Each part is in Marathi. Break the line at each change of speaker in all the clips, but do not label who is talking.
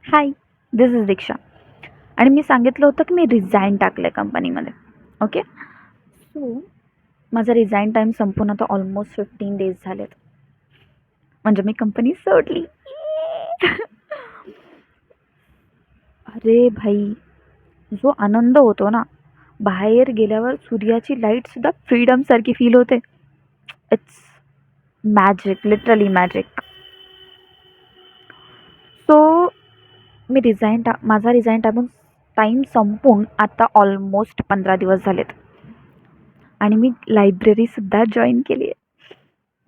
हाय, दिस इज दीक्षा आणि मी सांगितलं होतं की मी रिझाईन टाकलं आहे कंपनीमध्ये. ओके. सो माझा रिझाईन टाईम संपून आता ऑलमोस्ट 15 डेज झालेत. म्हणजे मी कंपनी सोडली. अरे भाई, जो आनंद होतो ना, बाहेर गेल्यावर सूर्याची लाईटसुद्धा फ्रीडमसारखी फील होते. It's magic, literally magic. So माझा रिझाईन टाईम संपून आता ऑलमोस्ट 15 दिवस झालेत आणि मी लायब्ररीसुद्धा जॉईन केली आहे,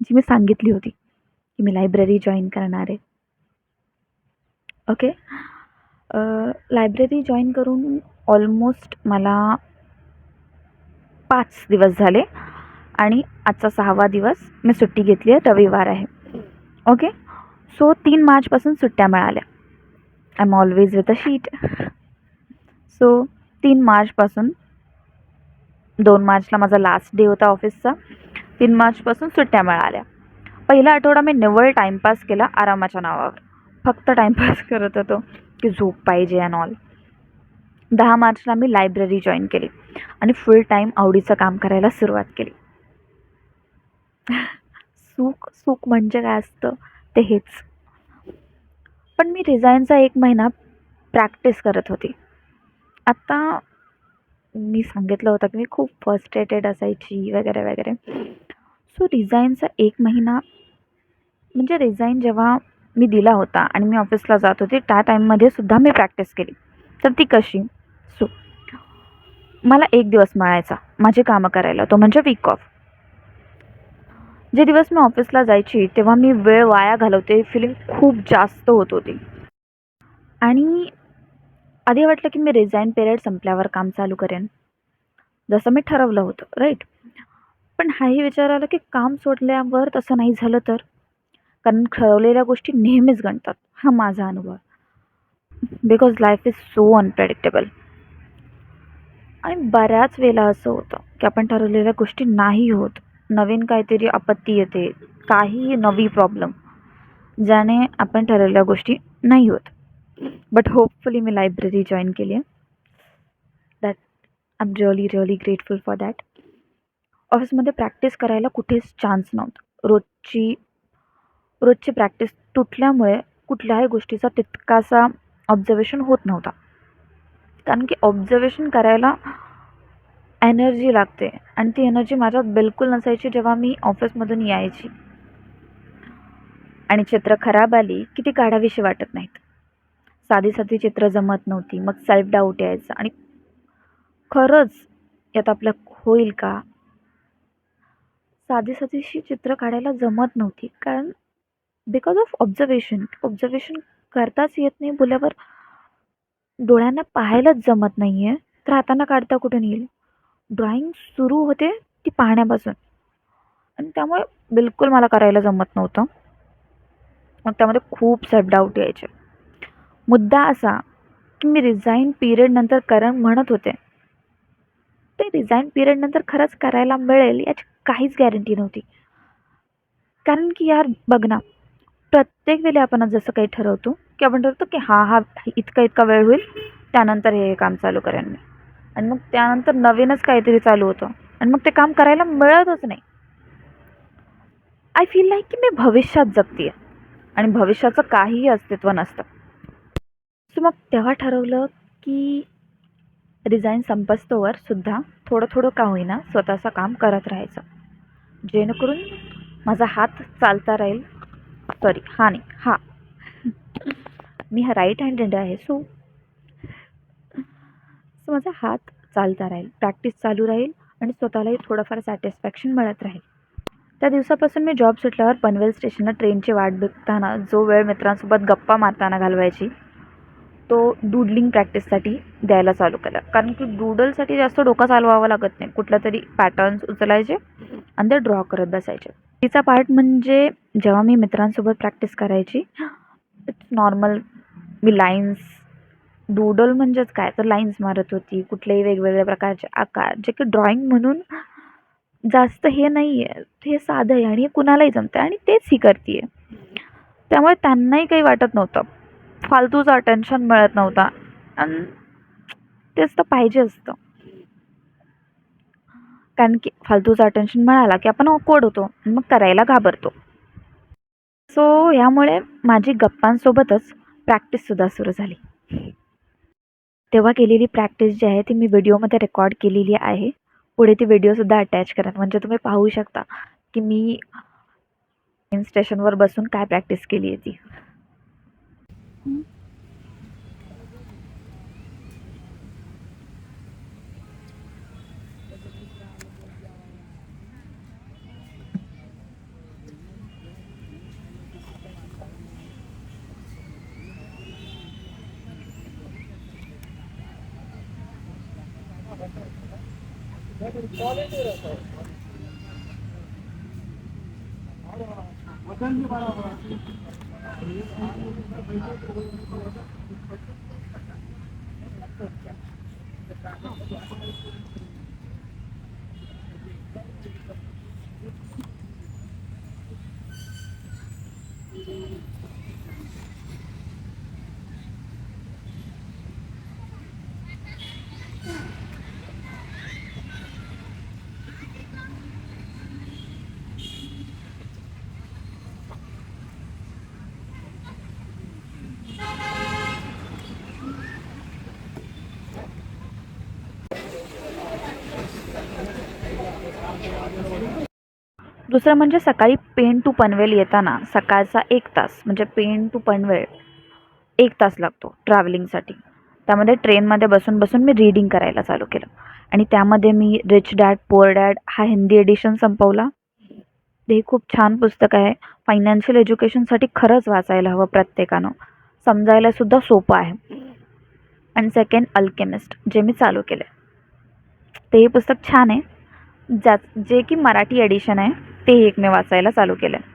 जी मी सांगितली होती की मी लायब्ररी जॉईन करणार आहे. ओके. लायब्ररी जॉईन करून ऑलमोस्ट मला 5 दिवस झाले आणि आजचा 6वा दिवस मी सुट्टी घेतली आहे. रविवार आहे. ओके. सो 3 मार्चपासून सुट्ट्या मिळाल्या. I am always with a sheet. So 3 मार्चपासून 2 मार्चला माझा लास्ट डे होता ऑफिसचा. 3 मार्चपासून सुट्ट्या मिळाल्या. पहिला आठवडा मी निव्वळ टाईमपास केला आरामाच्या नावावर. फक्त टाईमपास करत होतो की झोप पाहिजे अँड ऑल. 10 मार्चला मी लायब्ररी जॉईन केली आणि फुल टाईम आवडीचं काम करायला सुरुवात केली. सुख सुख म्हणजे काय असतं ते हेच. पण मी रिझाईनचा 1 महिना प्रॅक्टिस करत होती. आता मी सांगितलं होतं की मी खूप फ्रस्ट्रेटेड असायची वगैरे वगैरे. सो रिझाईनचा 1 महिना म्हणजे रिझाईन जेव्हा मी दिला होता आणि मी ऑफिसला जात होते त्या टाईममध्ये सुद्धा मी प्रॅक्टिस केली. तर ती कशी? सो मला 1 दिवस मिळायचा माझी कामं करायला, तो म्हणजे वीक ऑफ. जे दिवस मी ऑफिसला जायची तेव्हा मी वेळ वाया घालवते फिलिंग खूप जास्त होत होती. आणि आधी वाटलं की मी रिझाईन पिरियड संपल्यावर काम चालू करेन, जसं मी ठरवलं होतं, राईट. पण हाही विचार आला की काम सोडल्यावर तसं नाही झालं तर? कारण ठरवलेल्या गोष्टी नेहमीच गणतात, हा माझा अनुभव. Because life is so unpredictable. आणि बऱ्याच वेळेला असं होतं की आपण ठरवलेल्या गोष्टी नाही होत. नवीन काहीतरी आपत्ती येते, काही नवी प्रॉब्लेम, ज्याने आपण ठरवलेल्या गोष्टी नाही होत. But hopefully me library join केली आहे. That I am really really grateful for that. ऑफिसमध्ये प्रॅक्टिस करायला कुठेच चान्स नव्हता. रोजची प्रॅक्टिस तुटल्यामुळे कुठल्याही गोष्टीचा तितकासा ऑब्झर्वेशन होत नव्हता. कारण की ऑब्झर्वेशन करायला एनर्जी लागते आणि ती एनर्जी माझ्यात बिलकुल नसायची जेव्हा मी ऑफिसमधून यायची. आणि चित्र खराब आली की ती काढावीशी वाटत नाहीत. साधी साधी चित्र जमत नव्हती. मग सेल्फ डाऊट यायचा आणि खरंच यात आपलं होईल का? साधी साधीशी चित्र काढायला जमत नव्हती. कारण बिकॉज ऑफ ऑब्झर्वेशन करताच येत नाही बोलल्यावर डोळ्यांना पाहायलाच जमत नाही आहे, तर हातांना काढता कुठून येईल? ड्रॉइंग सुरू होते ती पाहण्यापासून आणि त्यामुळे बिलकुल मला करायला जमत नव्हतं. मग त्यामध्ये खूप सेल्फ डाऊट यायचे. मुद्दा असा की मी रिझाईन पिरियडनंतर कारण म्हणत होते, ते रिझाईन पिरियडनंतर खरंच करायला मिळेल याची काहीच गॅरंटी नव्हती. कारण की यार बघ ना, प्रत्येक वेळी आपण जसं काही ठरवतो की आपण ठरवतो की हा इतका इतका वेळ होईल, त्यानंतर हे काम चालू करेन मी. आणि मग त्यानंतर नवीनच काहीतरी चालू होतं आणि मग ते काम करायला मिळतच नाही. आय फील लाईक की मी भविष्यात जगते आहे आणि भविष्याचं काहीही अस्तित्व नसतं. सो मग तेव्हा ठरवलं की रिझाईन संपस्तोवर सुद्धा थोडं थोडं का होईना स्वतःचं काम करत राहायचं, जेणेकरून माझा हात चालता राहील. सॉरी, हा नाही, हा मी हा राईट हँडेड आहे. सो माझा हात चालता राहील, प्रॅक्टिस चालू राहील आणि स्वतःलाही थोडंफार सॅटिस्फॅक्शन मिळत राहील. त्या दिवसापासून मी जॉब सुटल्यावर पनवेल स्टेशनला ट्रेनची वाट बघताना जो वेळ मित्रांसोबत गप्पा मारताना घालवायची, तो डूडलिंग प्रॅक्टिससाठी द्यायला चालू केला. कारण की डूडलसाठी जास्त डोकं चालवावं लागत नाही. कुठला तरी पॅटर्न्स उचलायचे आणि ते ड्रॉ करत बसायचे. तिचा पार्ट म्हणजे जेव्हा मी मित्रांसोबत प्रॅक्टिस करायची, it's normal. Me lines, doodle म्हणजेच काय तर लाईन्स मारत होती, कुठलेही वेगवेगळ्या प्रकारचे आकार, जे की ड्रॉइंग म्हणून जास्त हे नाही आहे, हे साधं आहे आणि हे कुणालाही जमतं आहे आणि तेच ही करते आहे. त्यामुळे त्यांनाही काही वाटत नव्हतं. फालतूचं अटेन्शन मिळत नव्हता. आणि तेच तर पाहिजे असतं. कारण की फालतूचं अटेन्शन मिळाला की आपण ऑकवर्ड होतो आणि मग करायला घाबरतो. सो ह्यामुळे माझी गप्पांसोबतच प्रॅक्टिससुद्धा सुरू झाली. तेव्हा केलेली प्रॅक्टिस जी आहे ती मी व्हिडिओमध्ये रेकॉर्ड केलेली आहे. पुढे ती व्हिडिओसुद्धा अटॅच करेन, म्हणजे तुम्ही पाहू शकता की मी स्टेशनवर बसून काय प्रॅक्टिस केली आहे ती. दुसरं म्हणजे सकाळी पेन टू पनवेल येताना सकाळचा 1 तास, म्हणजे पेन टू पनवेल 1 तास लागतो ट्रॅव्हलिंगसाठी. त्यामध्ये ट्रेनमध्ये बसून बसून मी रीडिंग करायला चालू केलं आणि त्यामध्ये मी रिच डॅड पुअर डॅड हा हिंदी एडिशन संपवला. ते खूप छान पुस्तक आहे. फायनान्शियल एज्युकेशनसाठी खरंच वाचायला हवं प्रत्येकानं. समजायलासुद्धा सोपं आहे. आणि सेकंड अल्केमिस्ट जे मी चालू केलं आहे. ते पुस्तक छान आहे. जे की मराठी एडिशन आहे, ते एक मी वाचायला चालू केलं आहे.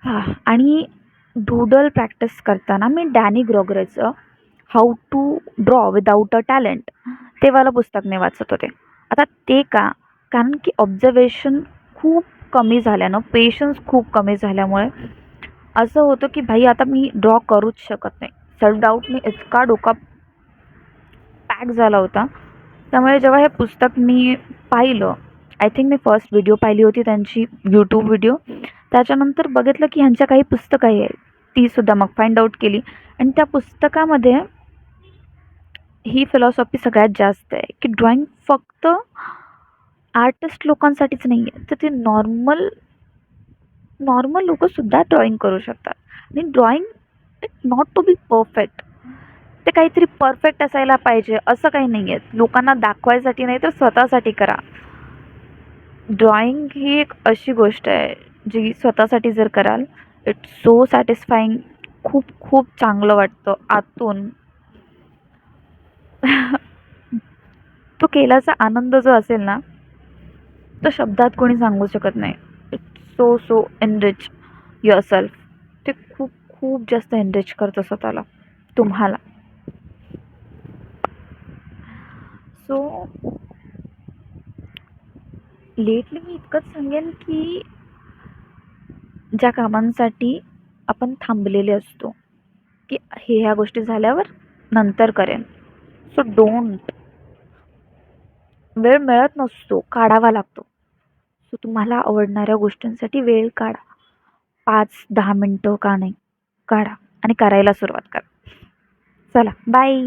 हां, आणि डूडल प्रॅक्टिस करताना मी डॅनी ग्रोगरेचं how to draw without a talent ते वालं पुस्तक मी वाचत होते. आता ते का? कारण की ऑब्झर्वेशन खूप कमी झाल्यानं, पेशन्स खूप कमी झाल्यामुळे असं होतं की भाई आता मी ड्रॉ करूच शकत नाही. सेल्फ डाऊटने इतका डोका पॅक झाला होता. त्यामुळे जेव्हा हे पुस्तक मी पाहिलं, I think me first video पाहिली होती त्यांची यूट्यूब व्हिडिओ. त्याच्यानंतर बघितलं की ह्यांच्या काही पुस्तकं आहे, तीसुद्धा मग फाइंड आउट केली. आणि त्या पुस्तकामध्ये ही फिलॉसॉफी सगळ्यात जास्त आहे की ड्रॉइंग फक्त आर्टिस्ट लोकांसाठीच नाही आहे, तर ते नॉर्मल नॉर्मल लोकंसुद्धा ड्रॉइंग करू शकतात. आणि drawing it not to be perfect. ते काहीतरी परफेक्ट असायला पाहिजे असं काही नाही आहे. लोकांना दाखवायसाठी नाही तर स्वतःसाठी करा. ड्रॉइंग ही एक अशी गोष्ट आहे जी स्वतःसाठी जर कराल, इट्स सो सॅटिस्फाईंग. खूप खूप चांगलं वाटतं आतून. तो केल्याचा आनंद जो असेल ना, तो शब्दात कोणी सांगू शकत नाही. It's so so enrich yourself. ते खूप खूप जास्त एनरिच करतं स्वतःला, तुम्हाला. सो लेटली मी इतकंच सांगेन की ज्या कामांसाठी आपण थांबलेले असतो की ह्या गोष्टी झाल्यावर नंतर करेन, सो डोंट. वेळ मिळत नसतो, काढावा लागतो. सो तुम्हाला आवडणाऱ्या गोष्टींसाठी वेळ काढा. 5-10 मिनटं का नाही, काढा आणि करायला सुरुवात करा. चला, बाय.